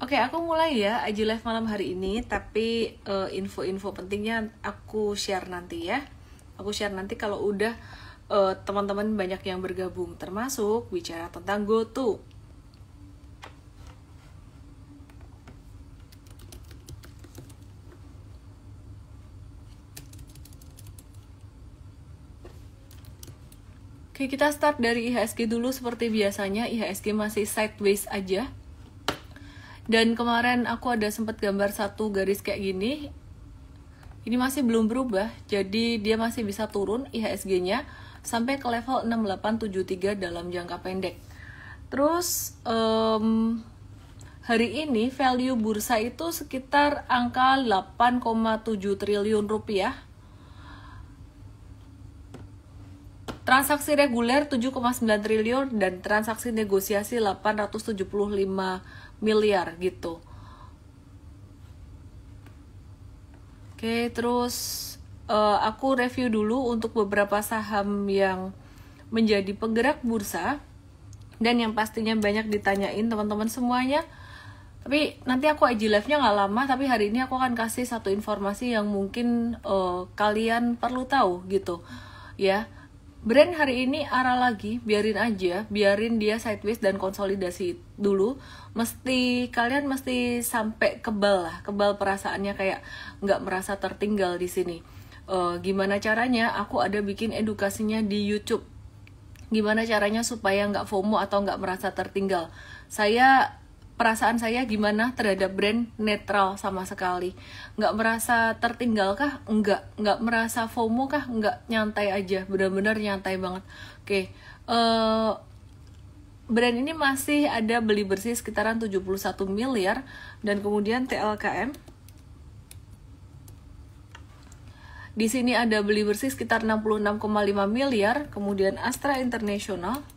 Oke, aku mulai ya IG live malam hari ini, tapi info-info pentingnya aku share nanti ya. Aku share nanti kalau udah teman-teman banyak yang bergabung, termasuk bicara tentang GoTo. Oke, kita start dari IHSG dulu seperti biasanya. IHSG masih sideways aja. Dan kemarin aku ada sempat gambar satu garis kayak gini. Ini masih belum berubah, jadi dia masih bisa turun IHSG-nya sampai ke level 6873 dalam jangka pendek. Terus hari ini value bursa itu sekitar angka 8,7 triliun rupiah. Transaksi reguler 7,9 triliun dan transaksi negosiasi 875 miliar gitu. Oke, terus aku review dulu untuk beberapa saham yang menjadi penggerak bursa dan yang pastinya banyak ditanyain teman-teman semuanya. Tapi nanti aku IG live-nya nggak lama, tapi hari ini aku akan kasih satu informasi yang mungkin kalian perlu tahu gitu ya. Brand hari ini arah lagi, biarin dia sideways dan konsolidasi dulu. Kalian mesti sampai kebal perasaannya, kayak nggak merasa tertinggal di sini. Gimana caranya? Aku ada bikin edukasinya di YouTube. Gimana caranya supaya nggak FOMO atau nggak merasa tertinggal? Perasaan saya gimana terhadap brand? Netral sama sekali. Nggak merasa tertinggal kah? Nggak merasa FOMO kah? Nggak, nyantai aja, benar-benar nyantai banget. Oke, brand ini masih ada beli bersih sekitaran 71 miliar. Dan kemudian TLKM, di sini ada beli bersih sekitar 66,5 miliar. Kemudian Astra International,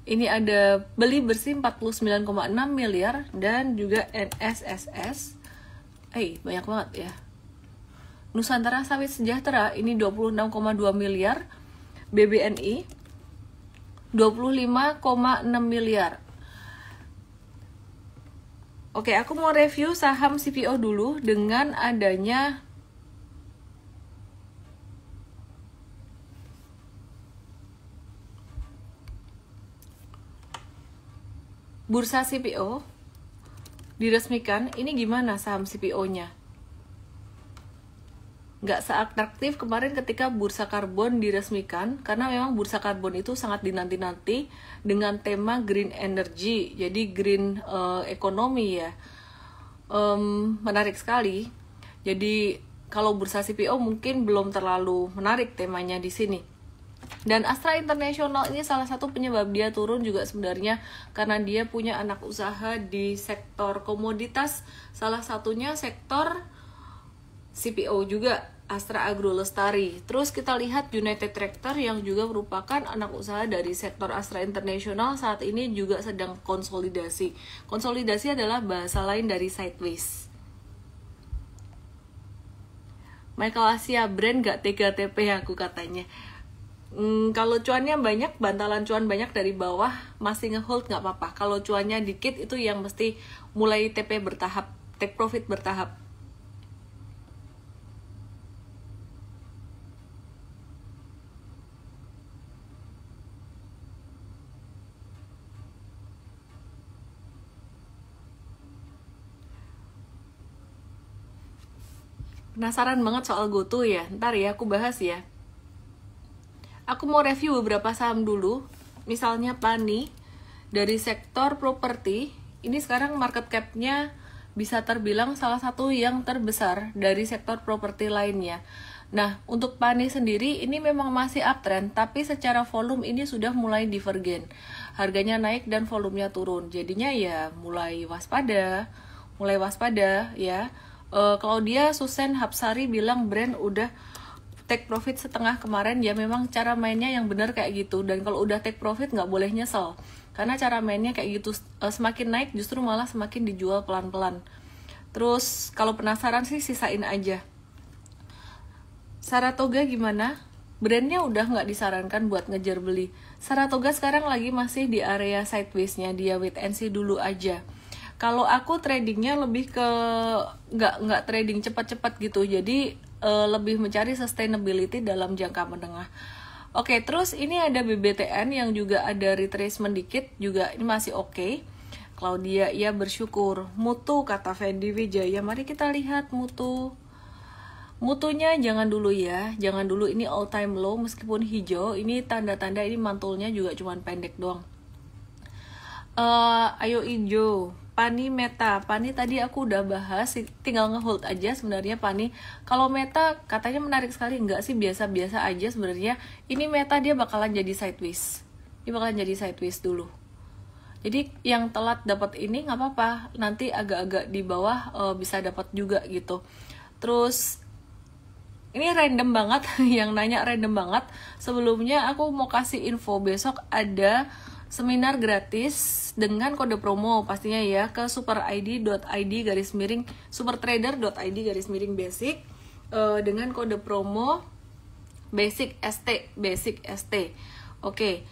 ini ada beli bersih 49,6 miliar. Dan juga NSSS, banyak banget ya. Nusantara Sawit Sejahtera ini 26,2 miliar. BBNI 25,6 miliar. Oke, aku mau review saham CPO dulu dengan adanya bursa CPO diresmikan. Ini gimana saham CPO-nya? Nggak seatraktif kemarin ketika bursa karbon diresmikan, karena memang bursa karbon itu sangat dinanti-nanti dengan tema green energy, jadi green ekonomi ya. Menarik sekali. Jadi kalau bursa CPO mungkin belum terlalu menarik temanya di sini. Dan Astra International ini salah satu penyebab dia turun juga sebenarnya karena dia punya anak usaha di sektor komoditas, salah satunya sektor CPO juga, Astra Agro Lestari. Terus kita lihat United Tractor yang juga merupakan anak usaha dari sektor Astra International, saat ini juga sedang konsolidasi. Konsolidasi adalah bahasa lain dari sideways. Michael Asia, brand gak tega TP aku katanya. Kalau cuannya banyak, bantalan cuan banyak dari bawah, masih ngehold nggak apa-apa. Kalau cuannya dikit itu yang mesti mulai TP bertahap, take profit bertahap. Penasaran banget soal GoTo ya? Ntar ya aku bahas ya. Aku mau review beberapa saham dulu. Misalnya Pani dari sektor properti. Ini sekarang market cap-nya bisa terbilang salah satu yang terbesar dari sektor properti lainnya. Nah, untuk Pani sendiri ini memang masih uptrend, tapi secara volume ini sudah mulai divergen. Harganya naik dan volumenya turun. Jadinya ya mulai waspada ya. Claudia Susen Hapsari bilang brand udah take profit setengah kemarin, ya memang cara mainnya yang benar kayak gitu. Dan kalau udah take profit nggak boleh nyesel, karena cara mainnya kayak gitu, semakin naik justru malah semakin dijual pelan-pelan. Terus kalau penasaran sih sisain aja. Saratoga gimana? Brandnya udah nggak disarankan buat ngejar beli. Saratoga sekarang lagi masih di area sideways-nya, dia wait and see dulu aja. Kalau aku tradingnya lebih ke nggak trading cepat-cepat gitu, jadi lebih mencari sustainability dalam jangka menengah. Oke, terus ini ada BBTN yang juga ada retracement dikit, juga ini masih oke. Claudia, ia bersyukur. Mutu, kata Fendi Wijaya. Mari kita lihat mutu. Mutunya jangan dulu ya, jangan dulu, ini all time low meskipun hijau. Ini tanda-tanda ini mantulnya juga cuman pendek doang. Ayo hijau. Pani Meta, Pani tadi aku udah bahas, tinggal ngehold aja sebenarnya Pani. Kalau Meta katanya menarik sekali, enggak sih, biasa-biasa aja sebenarnya. Ini Meta dia bakalan jadi sideways. Dia bakalan jadi sideways dulu. Jadi yang telat dapat ini nggak apa-apa, nanti agak-agak di bawah bisa dapat juga gitu. Terus ini random banget, yang nanya random banget. Sebelumnya aku mau kasih info, besok ada seminar gratis dengan kode promo pastinya ya, ke supertrader.id/basic dengan kode promo basic ST. Oke.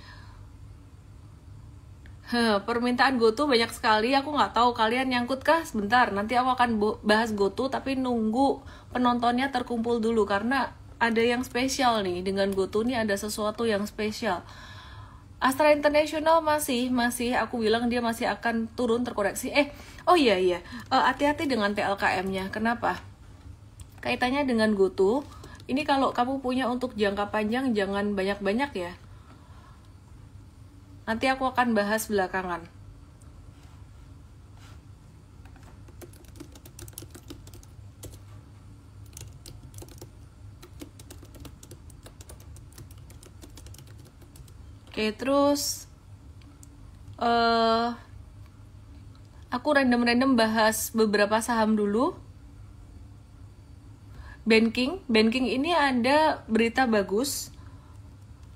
Permintaan GoTo banyak sekali, aku nggak tahu kalian nyangkut kah? Sebentar, nanti aku akan bahas GoTo, tapi nunggu penontonnya terkumpul dulu karena ada yang spesial nih dengan GoTo nih, ada sesuatu yang spesial. Astra International masih aku bilang dia masih akan turun terkoreksi. Hati-hati dengan TLKM-nya. Kenapa? Kaitannya dengan GoTo. Ini kalau kamu punya untuk jangka panjang jangan banyak-banyak ya. Nanti aku akan bahas belakangan. Oke, terus aku random bahas beberapa saham dulu. Banking ini ada berita bagus.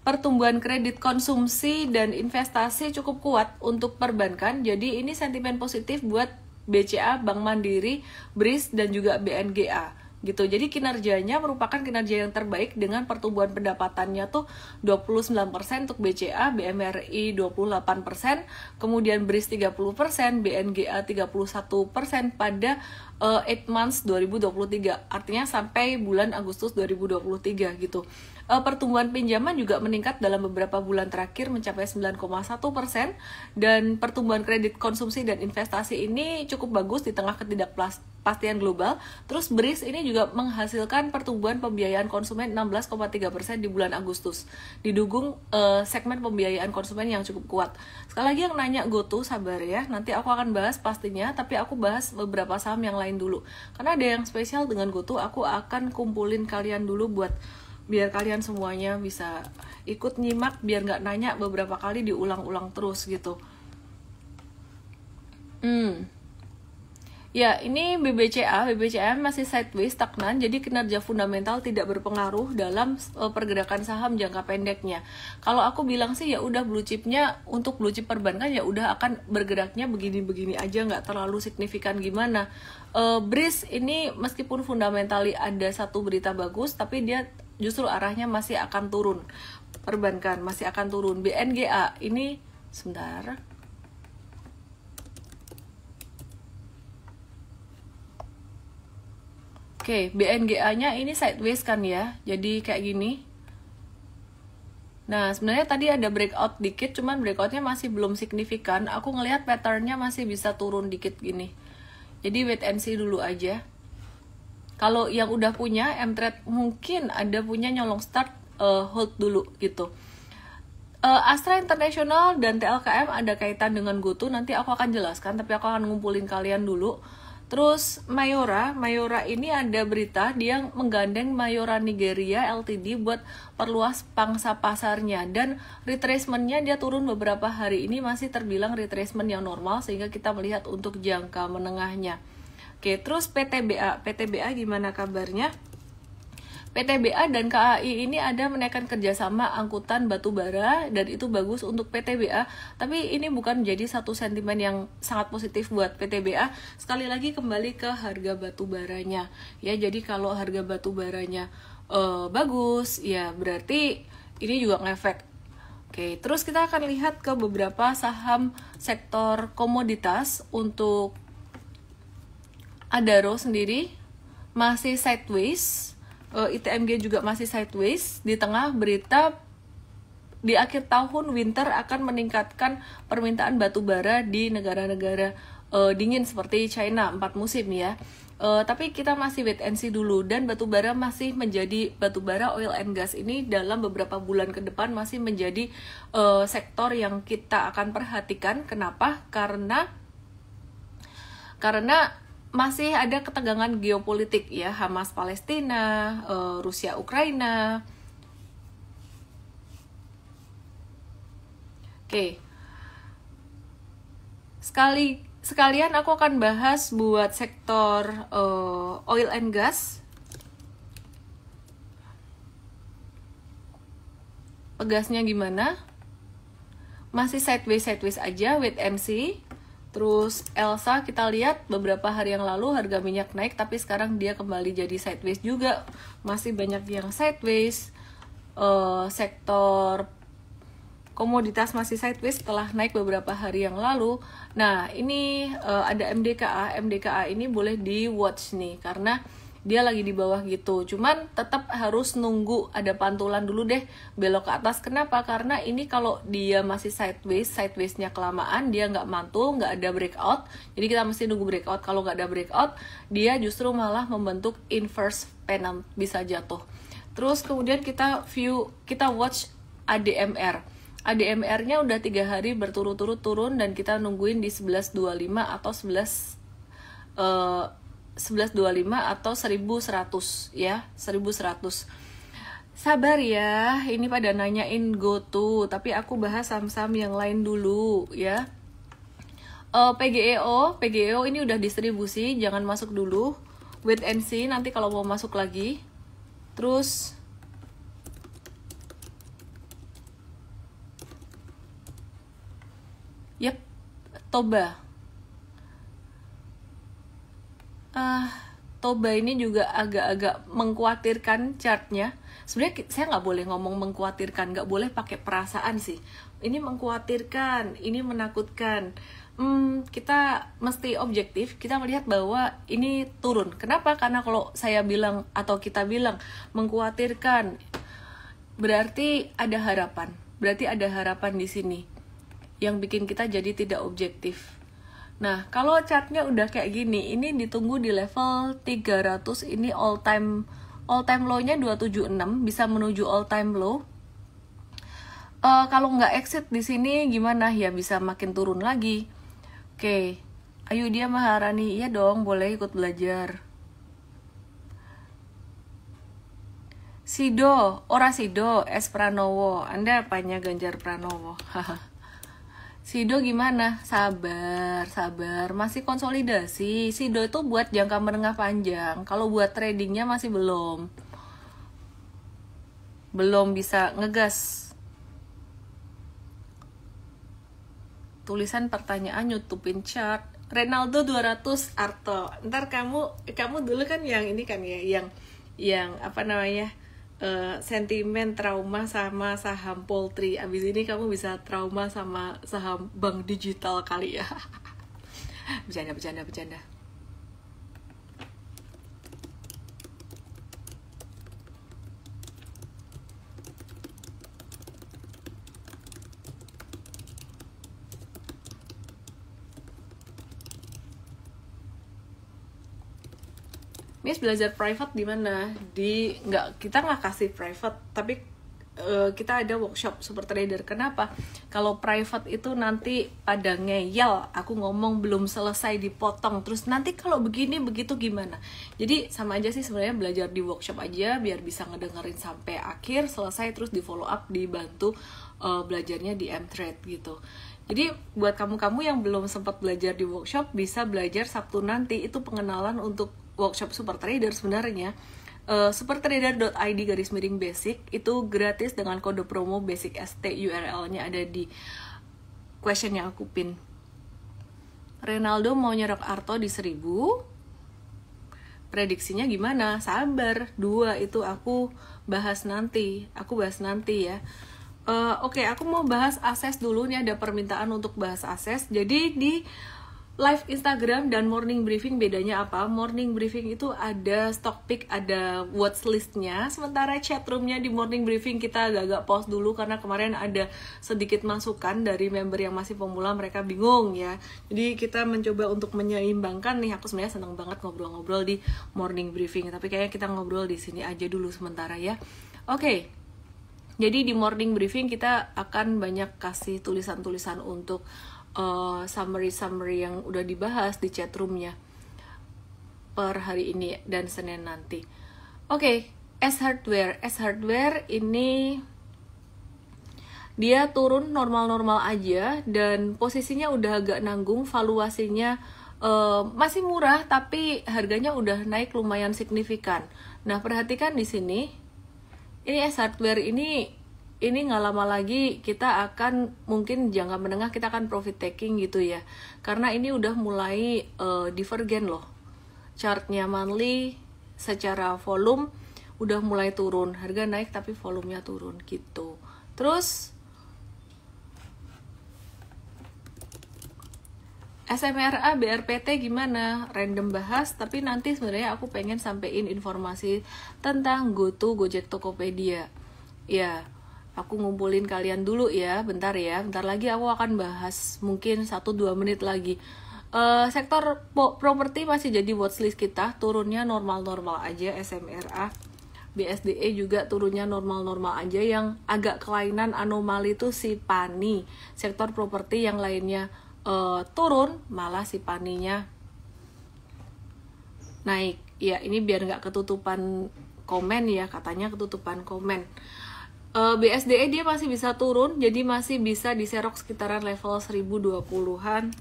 Pertumbuhan kredit konsumsi dan investasi cukup kuat untuk perbankan. Jadi ini sentimen positif buat BCA, Bank Mandiri, BRIS dan juga BNGA. Gitu. Jadi kinerjanya merupakan kinerja yang terbaik dengan pertumbuhan pendapatannya tuh 29% untuk BCA, BMRI 28%, kemudian BRIS 30%, BNGA 31% pada 8 months 2023. Artinya sampai bulan Agustus 2023 gitu. Pertumbuhan pinjaman juga meningkat dalam beberapa bulan terakhir mencapai 9,1%, dan pertumbuhan kredit konsumsi dan investasi ini cukup bagus di tengah ketidakpastian global. Terus BRIS ini juga menghasilkan pertumbuhan pembiayaan konsumen 16,3% di bulan Agustus, didukung segmen pembiayaan konsumen yang cukup kuat. Sekali lagi yang nanya GoTo, sabar ya, nanti aku akan bahas pastinya, tapi aku bahas beberapa saham yang lain dulu karena ada yang spesial dengan GoTo. Aku akan kumpulin kalian dulu biar kalian semuanya bisa ikut nyimak, biar nggak nanya beberapa kali diulang-ulang terus gitu. Ya, ini BBCA masih sideways stagnan, jadi kinerja fundamental tidak berpengaruh dalam pergerakan saham jangka pendeknya. Kalau aku bilang sih ya udah blue chipnya, untuk blue chip perbankan ya udah akan bergeraknya begini-begini aja, nggak terlalu signifikan gimana. BRIS ini meskipun fundamentally ada satu berita bagus, tapi dia justru arahnya masih akan turun. Perbankan masih akan turun. BNGA ini sebentar. Oke, BNGA-nya ini sideways kan ya. Jadi kayak gini. Nah, sebenarnya tadi ada breakout dikit, cuman breakoutnya masih belum signifikan. Aku ngelihat patternnya masih bisa turun dikit gini. Jadi wait and see dulu aja. Kalau yang udah punya M-Trade mungkin ada punya nyolong start, hold dulu gitu. Astra International dan TLKM ada kaitan dengan GoTo, nanti aku akan jelaskan, tapi aku akan ngumpulin kalian dulu. Terus Mayora ini ada berita dia menggandeng Mayora Nigeria Ltd buat perluas pangsa pasarnya, dan retracementnya dia turun beberapa hari ini masih terbilang retracement yang normal, sehingga kita melihat untuk jangka menengahnya. Oke, terus PTBA gimana kabarnya? PTBA dan KAI ini ada menaikkan kerjasama angkutan batubara, dan itu bagus untuk PTBA, tapi ini bukan menjadi satu sentimen yang sangat positif buat PTBA. Sekali lagi kembali ke harga batubaranya ya, jadi kalau harga batubaranya bagus ya berarti ini juga ngefek. Oke, terus kita akan lihat ke beberapa saham sektor komoditas untuk Adaro sendiri masih sideways, ITMG juga masih sideways di tengah berita di akhir tahun winter akan meningkatkan permintaan batu bara di negara-negara dingin seperti China 4 musim ya. Tapi kita masih wait and see dulu, dan batu bara masih menjadi oil and gas ini dalam beberapa bulan ke depan masih menjadi sektor yang kita akan perhatikan. Kenapa? Karena masih ada ketegangan geopolitik ya, Hamas Palestina, Rusia Ukraina. Oke. Sekalian aku akan bahas buat sektor oil and gas. Pegasnya gimana? Masih sideways aja, wait and see. Terus Elsa kita lihat beberapa hari yang lalu harga minyak naik, tapi sekarang dia kembali jadi sideways juga. Masih banyak yang sideways. Sektor komoditas masih sideways setelah naik beberapa hari yang lalu. Nah, ini ada MDKA ini boleh di watch nih, karena dia lagi di bawah gitu. Cuman tetap harus nunggu ada pantulan dulu deh belok ke atas. Kenapa? Karena ini kalau dia masih sidewaysnya kelamaan, dia nggak mantul, nggak ada breakout. Jadi kita mesti nunggu breakout. Kalau nggak ada breakout, dia justru malah membentuk inverse pennant, bisa jatuh. Terus kemudian kita watch ADMR. ADMR-nya udah 3 hari berturut-turut turun, dan kita nungguin di 1125 atau 1125 atau 1100 ya, 1100. Sabar ya, ini pada nanyain GoTo, tapi aku bahas saham-saham yang lain dulu ya. PGEO ini udah distribusi, jangan masuk dulu. Wait and see nanti kalau mau masuk lagi. Terus Toba ini juga agak-agak mengkhawatirkan chartnya. Sebenarnya saya nggak boleh ngomong mengkhawatirkan, nggak boleh pakai perasaan sih. Ini mengkhawatirkan, ini menakutkan. Kita mesti objektif, kita melihat bahwa ini turun. Kenapa? Karena kalau saya bilang atau kita bilang mengkhawatirkan, berarti ada harapan. Berarti ada harapan di sini yang bikin kita jadi tidak objektif. Nah, kalau chartnya udah kayak gini, ini ditunggu di level 300, ini all time low-nya 276, bisa menuju all time low. Kalau nggak exit di sini gimana ya, bisa makin turun lagi. Oke, ayo dia Maharani, iya dong, boleh ikut belajar. Sido, S Pranowo, Anda apanya Ganjar Pranowo? Sido gimana? Sabar, masih konsolidasi. Sido itu buat jangka menengah panjang. Kalau buat tradingnya masih belum bisa ngegas. Tulisan pertanyaan nyutupin chart. Renaldo 200 Arto. Ntar kamu dulu kan yang ini kan ya, yang apa namanya? Sentimen trauma sama saham poultry. Abis ini kamu bisa trauma sama saham bank digital kali ya. Bercanda. Miss belajar private di mana? Kita nggak kasih private, tapi kita ada workshop super trader. Kenapa? Kalau private itu nanti pada ngeyel, aku ngomong belum selesai dipotong, terus nanti kalau begini begitu gimana? Jadi sama aja sih sebenarnya, belajar di workshop aja biar bisa ngedengerin sampai akhir, selesai, terus di follow up, dibantu belajarnya di M-Trade gitu. Jadi buat kamu-kamu yang belum sempat belajar di workshop, bisa belajar Sabtu nanti. Itu pengenalan untuk workshop super trader sebenarnya. supertrader.id/basic itu gratis dengan kode promo basic ST. URL-nya ada di question yang aku pin. Renaldo mau nyerok Arto di 1000. Prediksinya gimana? Sabar, 2 itu aku bahas nanti ya. Oke, aku mau bahas akses dulu nih, ada permintaan untuk bahas akses. Jadi di live Instagram dan morning briefing bedanya apa? Morning briefing itu ada stock pick, ada watch listnya. Sementara chatroomnya di morning briefing kita agak-agak pause dulu karena kemarin ada sedikit masukan dari member yang masih pemula, mereka bingung ya. Jadi kita mencoba untuk menyeimbangkan nih. Aku sebenarnya senang banget ngobrol-ngobrol di morning briefing, tapi kayaknya kita ngobrol di sini aja dulu sementara ya. Oke. Jadi di morning briefing kita akan banyak kasih tulisan-tulisan untuk summary yang udah dibahas di chatroomnya per hari ini dan Senin nanti. Oke, S Hardware ini dia turun normal-normal aja dan posisinya udah agak nanggung, valuasinya masih murah tapi harganya udah naik lumayan signifikan. Nah, perhatikan di sini. Ini S Hardware ini nggak lama lagi kita akan mungkin jangka menengah kita akan profit taking gitu ya, karena ini udah mulai divergen loh, chartnya monthly secara volume udah mulai turun, harga naik tapi volumenya turun gitu. Terus SMRA BRPT gimana? Random bahas, tapi nanti sebenarnya aku pengen sampein informasi tentang GoTo Gojek Tokopedia ya. Aku ngumpulin kalian dulu ya, bentar lagi aku akan bahas mungkin 1-2 menit lagi. Sektor properti masih jadi watchlist kita, turunnya normal-normal aja. SMRA, BSDE juga turunnya normal-normal aja. Yang agak kelainan anomali itu si PANI. Sektor properti yang lainnya turun, malah si PANI-nya naik. Ya ini biar nggak ketutupan komen ya, katanya ketutupan komen. BSDE dia masih bisa turun, jadi masih bisa diserok sekitaran level 1020-an.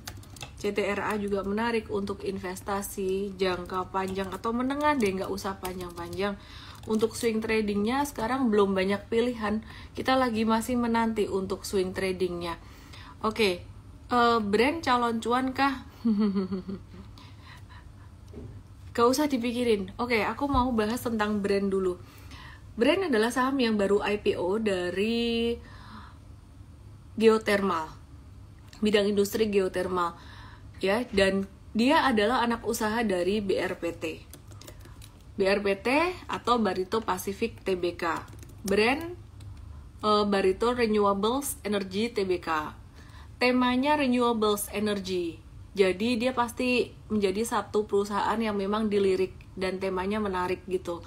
CTRA juga menarik untuk investasi jangka panjang atau menengah deh, nggak usah panjang-panjang. Untuk swing tradingnya sekarang belum banyak pilihan, kita lagi masih menanti untuk swing tradingnya. Oke, brand calon cuan kah? Gak usah dipikirin. Oke, aku mau bahas tentang brand dulu. Brand adalah saham yang baru IPO dari geothermal, bidang industri geothermal ya, dan dia adalah anak usaha dari BRPT atau Barito Pacific Tbk. Brand Barito Renewables Energy Tbk. Temanya Renewables Energy. Jadi dia pasti menjadi satu perusahaan yang memang dilirik dan temanya menarik gitu.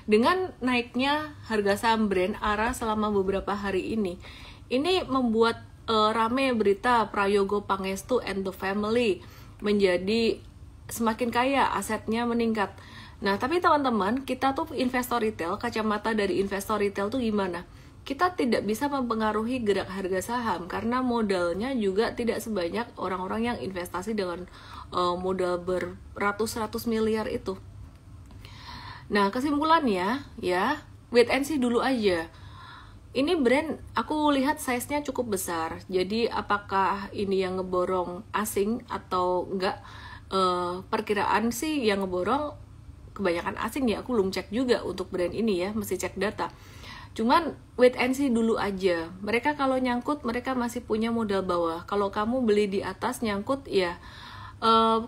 Dengan naiknya harga saham brand ARA selama beberapa hari ini membuat rame berita Prayogo Pangestu and the family menjadi semakin kaya, asetnya meningkat. Nah, tapi teman-teman, kita tuh investor retail, kacamata dari investor retail tuh gimana? Kita tidak bisa mempengaruhi gerak harga saham karena modalnya juga tidak sebanyak orang-orang yang investasi dengan modal beratus-ratus miliar itu. Nah, kesimpulannya ya, wait and see dulu aja. Ini brand aku lihat size-nya cukup besar. Jadi apakah ini yang ngeborong asing atau enggak? Perkiraan sih yang ngeborong kebanyakan asing ya. Aku belum cek juga untuk brand ini ya, mesti cek data. Cuman wait and see dulu aja. Mereka kalau nyangkut mereka masih punya modal bawah. Kalau kamu beli di atas nyangkut ya.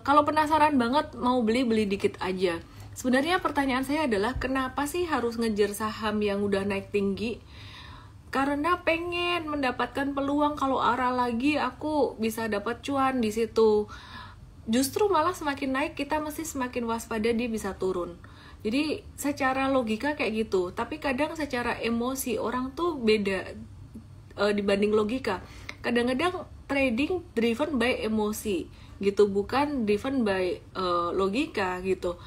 Kalau penasaran banget mau beli dikit aja. Sebenarnya pertanyaan saya adalah kenapa sih harus ngejar saham yang udah naik tinggi? Karena pengen mendapatkan peluang kalau ARA lagi aku bisa dapat cuan di situ. Justru malah semakin naik kita mesti semakin waspada dia bisa turun. Jadi secara logika kayak gitu, tapi kadang secara emosi orang tuh beda dibanding logika. Kadang-kadang trading driven by emosi gitu, bukan driven by logika gitu.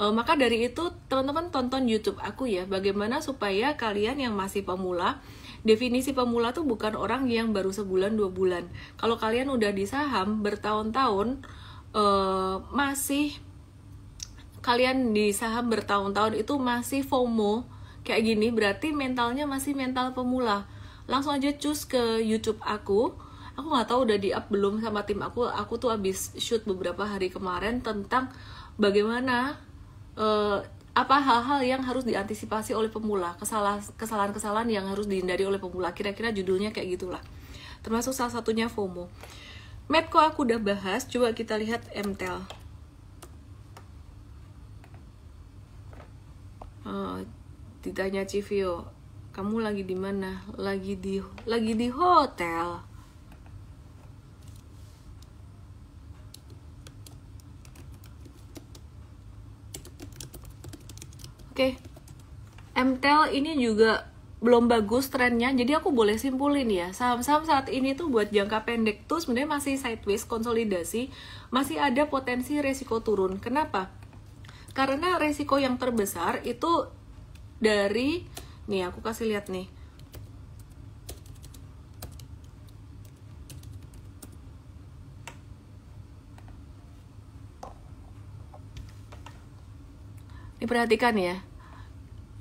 Maka dari itu teman-teman tonton YouTube aku ya, bagaimana supaya kalian yang masih pemula, definisi pemula tuh bukan orang yang baru sebulan 2 bulan. Kalau kalian udah di saham bertahun-tahun, kalian di saham bertahun-tahun itu masih FOMO kayak gini, berarti mentalnya masih mental pemula. Langsung aja cus ke YouTube aku nggak tahu udah di up belum sama tim aku tuh habis shoot beberapa hari kemarin tentang bagaimana apa hal-hal yang harus diantisipasi oleh pemula, kesalahan-kesalahan yang harus dihindari oleh pemula, kira-kira judulnya kayak gitulah, termasuk salah satunya FOMO. Medco aku udah bahas, coba kita lihat MTEL. Ditanya Civio, kamu lagi di mana? Lagi di hotel. Oke. MTEL ini juga belum bagus trennya, jadi aku boleh simpulin ya, saham-saham saat ini tuh buat jangka pendek tuh sebenarnya masih sideways konsolidasi, masih ada potensi resiko turun. Kenapa? Karena resiko yang terbesar itu dari, nih aku kasih lihat nih, diperhatikan ya,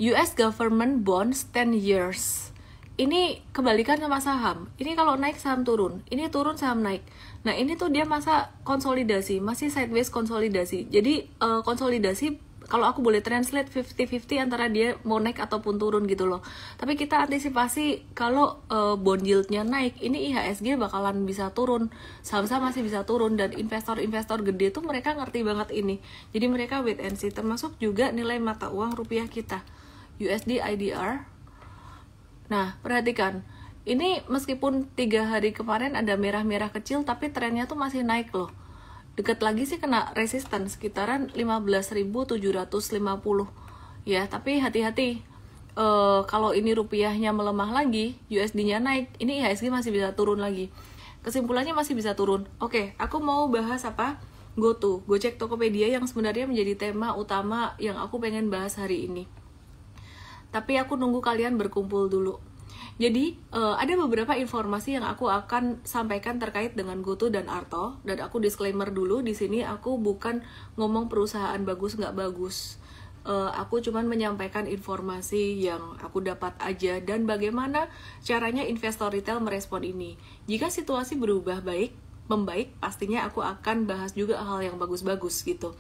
US government bonds 10 years. Ini kebalikan sama saham. Ini kalau naik saham turun, ini turun saham naik. Nah ini tuh dia masa konsolidasi, masih sideways konsolidasi. Jadi konsolidasi kalau aku boleh translate 50-50 antara dia mau naik ataupun turun gitu loh. Tapi kita antisipasi kalau bond yield-nya naik, ini IHSG bakalan bisa turun, saham-saham masih bisa turun, dan investor-investor gede tuh mereka ngerti banget ini. Jadi mereka wait and see, termasuk juga nilai mata uang rupiah kita, USD IDR. Nah, perhatikan. Ini meskipun 3 hari kemarin ada merah-merah kecil, tapi trennya tuh masih naik loh. Deket lagi sih kena resisten sekitaran 15.750 ya, tapi hati-hati kalau ini rupiahnya melemah lagi, USD-nya naik, ini IHSG masih bisa turun lagi. Kesimpulannya masih bisa turun. Oke, aku mau bahas apa? GoTo, Gojek Tokopedia, yang sebenarnya menjadi tema utama yang aku pengen bahas hari ini. Tapi aku nunggu kalian berkumpul dulu. Jadi ada beberapa informasi yang aku akan sampaikan terkait dengan GoTo dan Arto, dan aku disclaimer dulu di sini, aku bukan ngomong perusahaan bagus nggak bagus. Aku cuman menyampaikan informasi yang aku dapat aja dan bagaimana caranya investor retail merespon ini. Jika situasi berubah membaik, pastinya aku akan bahas juga hal yang bagus-bagus gitu.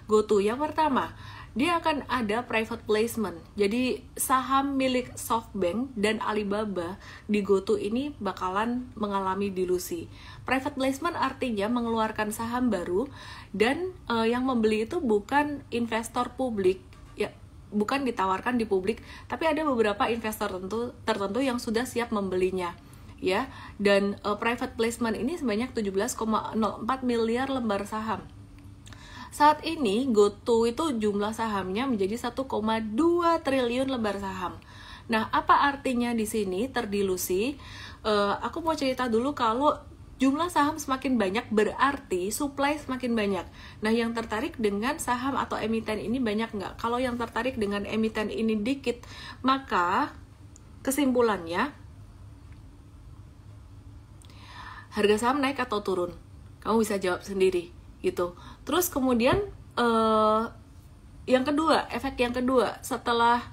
GoTo yang pertama, dia akan ada private placement. Jadi saham milik SoftBank dan Alibaba di GoTo ini bakalan mengalami dilusi. Private placement artinya mengeluarkan saham baru, dan yang membeli itu bukan investor publik, ya, bukan ditawarkan di publik, tapi ada beberapa investor tertentu yang sudah siap membelinya. Ya, dan private placement ini sebanyak 17,04 miliar lembar saham. Saat ini GoTo itu jumlah sahamnya menjadi 1,2 triliun lembar saham. Nah, apa artinya di sini terdilusi? Aku mau cerita dulu, kalau jumlah saham semakin banyak berarti supply semakin banyak. Nah, yang tertarik dengan saham atau emiten ini banyak nggak? Kalau yang tertarik dengan emiten ini dikit, maka kesimpulannya harga saham naik atau turun? Kamu bisa jawab sendiri gitu. Terus kemudian yang kedua, efek yang kedua setelah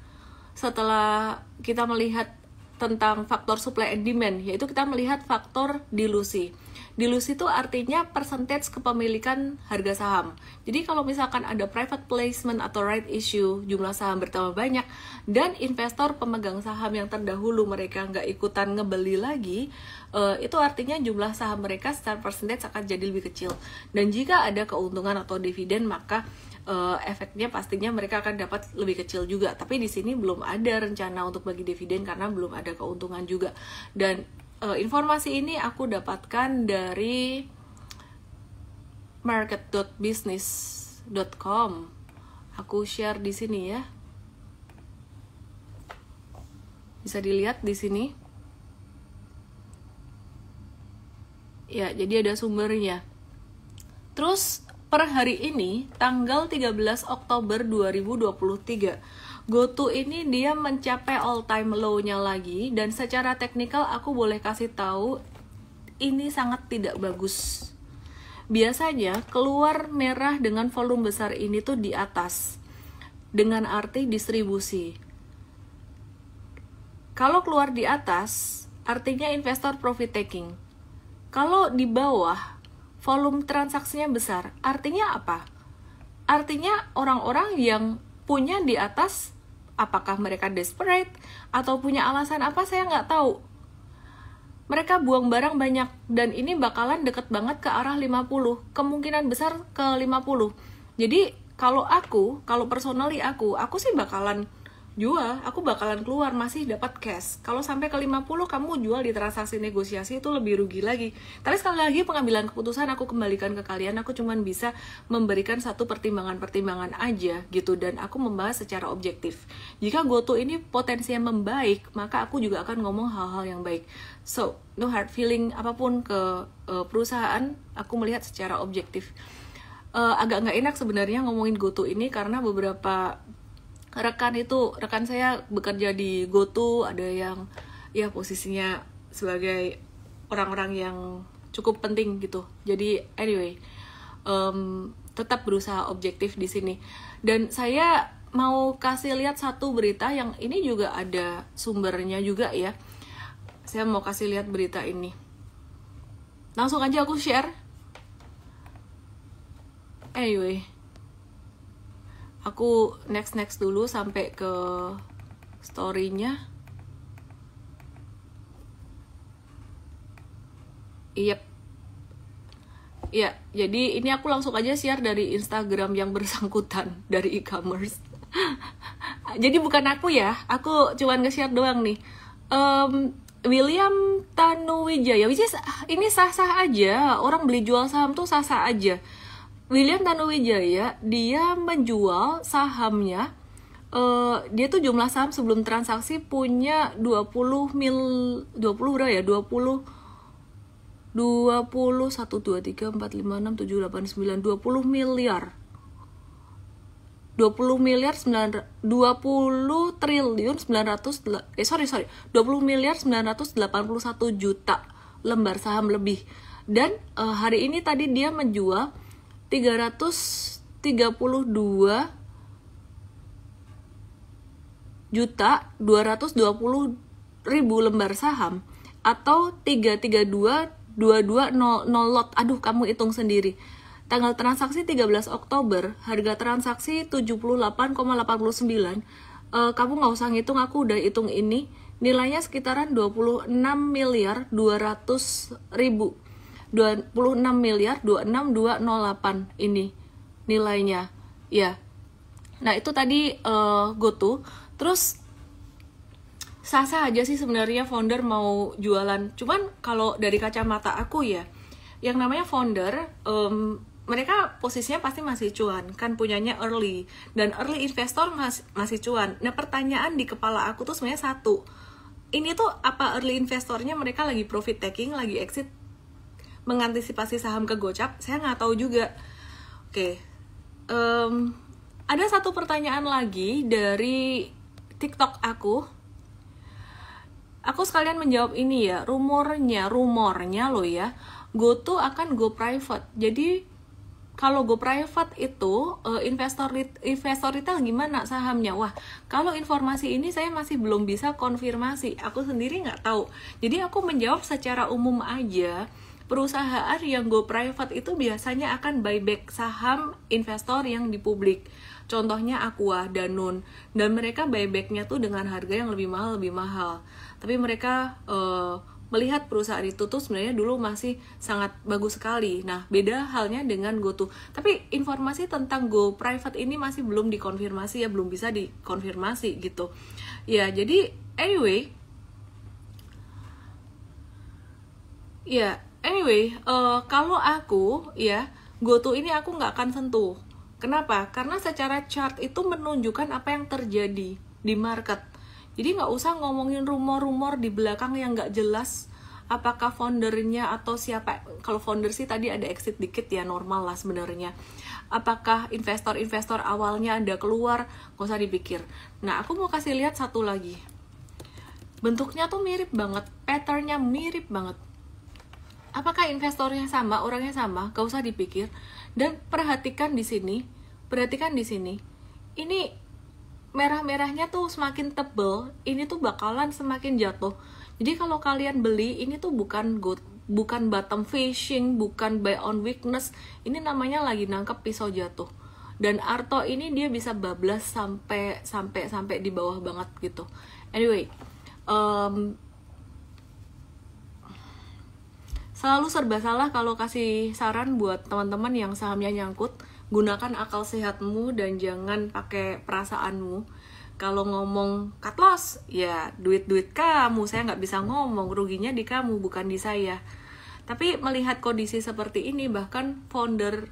kita melihat tentang faktor supply and demand, yaitu kita melihat faktor dilusi. Dilusi itu artinya percentage kepemilikan harga saham. Jadi kalau misalkan ada private placement atau right issue, jumlah saham bertambah banyak, dan investor pemegang saham yang terdahulu mereka nggak ikutan ngebeli lagi, itu artinya jumlah saham mereka secara percentage akan jadi lebih kecil. Dan jika ada keuntungan atau dividen, maka efeknya pastinya mereka akan dapat lebih kecil juga. Tapi di sini belum ada rencana untuk bagi dividen karena belum ada keuntungan juga. Dan informasi ini aku dapatkan dari market.business.com. Aku share di sini ya. Bisa dilihat di sini. Ya, jadi ada sumbernya. Terus per hari ini, tanggal 13 Oktober 2023, GoTo ini dia mencapai all time low-nya lagi, dan secara teknikal aku boleh kasih tahu ini sangat tidak bagus. Biasanya keluar merah dengan volume besar ini tuh di atas, dengan arti distribusi. Kalau keluar di atas, artinya investor profit taking. Kalau di bawah, volume transaksinya besar, artinya apa? Artinya orang-orang yang punya di atas, apakah mereka desperate atau punya alasan apa, saya nggak tahu. mereka buang barang banyak, dan ini bakalan deket banget ke arah 50, kemungkinan besar ke 50. Jadi kalau personally aku sih bakalan jual, aku bakalan keluar, masih dapat cash. Kalau sampai ke 50 kamu jual di transaksi negosiasi itu lebih rugi lagi. Tapi sekali lagi pengambilan keputusan aku kembalikan ke kalian, aku cuman bisa memberikan satu pertimbangan-pertimbangan aja gitu, dan aku membahas secara objektif. Jika GoTo ini potensinya membaik, maka aku juga akan ngomong hal-hal yang baik. So, no hard feeling apapun ke perusahaan, aku melihat secara objektif. Agak nggak enak sebenarnya ngomongin GoTo ini karena beberapa rekan saya bekerja di GoTo, ada yang ya posisinya sebagai orang-orang yang cukup penting gitu. Jadi anyway, tetap berusaha objektif di sini. Dan saya mau kasih lihat satu berita yang ini juga ada sumbernya juga ya. Saya mau kasih lihat berita ini. Langsung aja aku share. Anyway, aku next dulu sampai ke story-nya. Yep. Ya, jadi ini aku langsung aja share dari Instagram yang bersangkutan dari e-commerce. Jadi bukan aku ya, aku cuman nge-share doang nih. William Tanuwijaya, which is ini sah-sah aja, orang beli jual saham tuh sah-sah aja. William Tanuwijaya, dia menjual sahamnya, dia tuh jumlah saham sebelum transaksi punya 20 1, 2, 1, 2, 3, 4, 5, 6, 7, 8, 9, 20 miliar. 20 triliun 20 miliar 981 juta lembar saham lebih. Dan hari ini tadi dia menjual 332 juta 220 ribu lembar saham atau 332.2200 lot. Aduh, kamu hitung sendiri. Tanggal transaksi 13 Oktober, harga transaksi 78,89. Kamu nggak usah ngitung, aku udah hitung ini. Nilainya sekitaran 26 miliar 200 ribu. 26 miliar 26208 ini nilainya. Ya. Nah, itu tadi GoTo. Terus sah-sah aja sih sebenarnya founder mau jualan. Cuman kalau dari kacamata aku ya, yang namanya founder, mereka posisinya pasti masih cuan, kan punyanya early, dan early investor masih cuan. Nah, pertanyaan di kepala aku tuh sebenarnya satu, ini tuh apa early investornya mereka lagi profit taking, lagi exit, mengantisipasi saham ke gocap? Saya nggak tahu juga. Oke, ada satu pertanyaan lagi dari TikTok aku sekalian menjawab ini ya, rumornya loh ya, GoTo akan go private. Jadi kalau go private itu investor retail gimana sahamnya? Wah, kalau informasi ini saya masih belum bisa konfirmasi, aku sendiri nggak tahu. Jadi aku menjawab secara umum aja. Perusahaan yang go private itu biasanya akan buyback saham investor yang di publik. Contohnya Aqua, Danone, dan mereka buybacknya tuh dengan harga yang lebih mahal. Tapi mereka melihat perusahaan itu tuh sebenarnya dulu masih sangat bagus sekali. Nah, beda halnya dengan GoTo. Tapi informasi tentang go private ini masih belum dikonfirmasi ya, belum bisa dikonfirmasi gitu. Ya, jadi anyway, kalau aku ya, GoTo ini aku nggak akan sentuh. Kenapa? Karena secara chart itu menunjukkan apa yang terjadi di market. Jadi nggak usah ngomongin rumor-rumor di belakang yang nggak jelas. Apakah foundernya atau siapa? Kalau founder sih tadi ada exit dikit ya, normal lah sebenarnya. Apakah investor-investor awalnya ada keluar? Nggak usah dipikir. Nah, aku mau kasih lihat satu lagi. Bentuknya tuh mirip banget, patternnya mirip banget. Apakah investornya sama, orangnya sama? Gak usah dipikir. Dan perhatikan di sini. Ini merah-merahnya tuh semakin tebel, ini tuh bakalan semakin jatuh. Jadi kalau kalian beli, ini tuh bukan bottom fishing, bukan buy on weakness. Ini namanya lagi nangkep pisau jatuh. Dan Arto ini dia bisa bablas sampai di bawah banget gitu. Anyway, selalu serba salah kalau kasih saran buat teman-teman yang sahamnya nyangkut. Gunakan akal sehatmu dan jangan pakai perasaanmu. Kalau ngomong cut loss, ya duit kamu, saya nggak bisa ngomong, ruginya di kamu bukan di saya. Tapi melihat kondisi seperti ini, bahkan founder,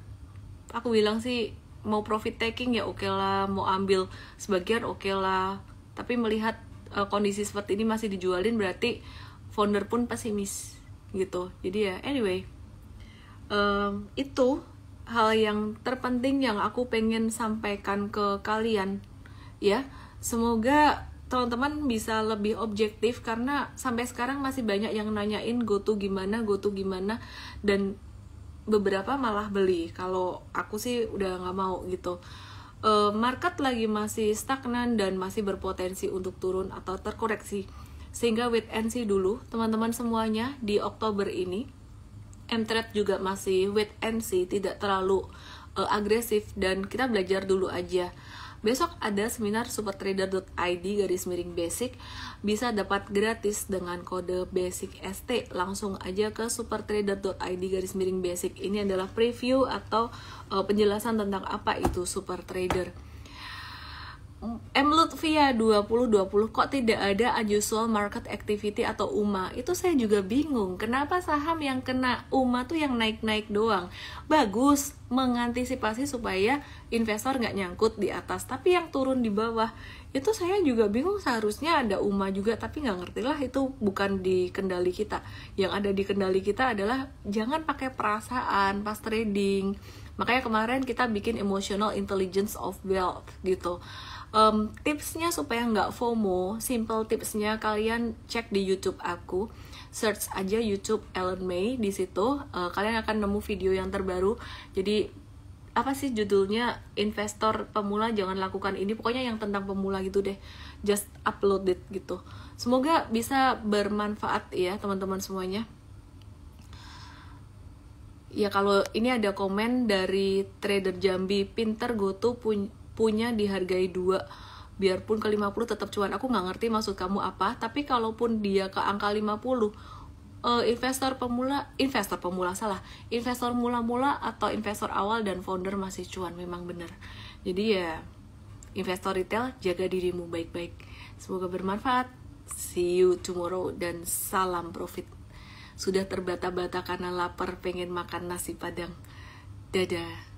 aku bilang sih mau profit taking ya oke lah, mau ambil sebagian oke lah. Tapi melihat kondisi seperti ini masih dijualin, berarti founder pun pesimis gitu. Jadi ya anyway, itu hal yang terpenting yang aku pengen sampaikan ke kalian ya. Semoga teman-teman bisa lebih objektif, karena sampai sekarang masih banyak yang nanyain go to gimana, dan beberapa malah beli. Kalau aku sih udah nggak mau gitu. Market lagi masih stagnan dan masih berpotensi untuk turun atau terkoreksi, sehingga wait and see dulu teman-teman semuanya di Oktober ini. M-Trade juga masih wait and see, tidak terlalu agresif, dan kita belajar dulu aja. Besok ada seminar supertrader.id/basic, bisa dapat gratis dengan kode basic ST. Langsung aja ke supertrader.id/basic. Ini adalah preview atau penjelasan tentang apa itu super trader. Lutfia 2020, kok tidak ada unusual market activity atau UMA? Itu saya juga bingung, kenapa saham yang kena UMA tuh yang naik-naik doang. Bagus, mengantisipasi supaya investor nggak nyangkut di atas, tapi yang turun di bawah itu saya juga bingung. Seharusnya ada UMA juga, tapi nggak ngerti lah, itu bukan di kendali kita. Yang ada di kendali kita adalah jangan pakai perasaan pas trading. Makanya kemarin kita bikin emotional intelligence of wealth gitu. Tipsnya supaya nggak FOMO, simple tipsnya kalian cek di YouTube aku, search aja YouTube Ellen May, di situ kalian akan nemu video yang terbaru. Jadi apa sih judulnya, investor pemula jangan lakukan ini, pokoknya yang tentang pemula gitu deh, just upload it gitu. Semoga bisa bermanfaat ya teman-teman semuanya. Ya kalau ini ada komen dari trader Jambi, pinter GoTo punya dihargai 2, biarpun ke 50 tetap cuan. Aku nggak ngerti maksud kamu apa, tapi kalaupun dia ke angka 50, investor mula-mula atau investor awal dan founder masih cuan, memang bener. Jadi ya investor retail, jaga dirimu baik-baik. Semoga bermanfaat. See you tomorrow dan salam profit. Sudah terbata-bata karena lapar pengen makan nasi padang. Dadah.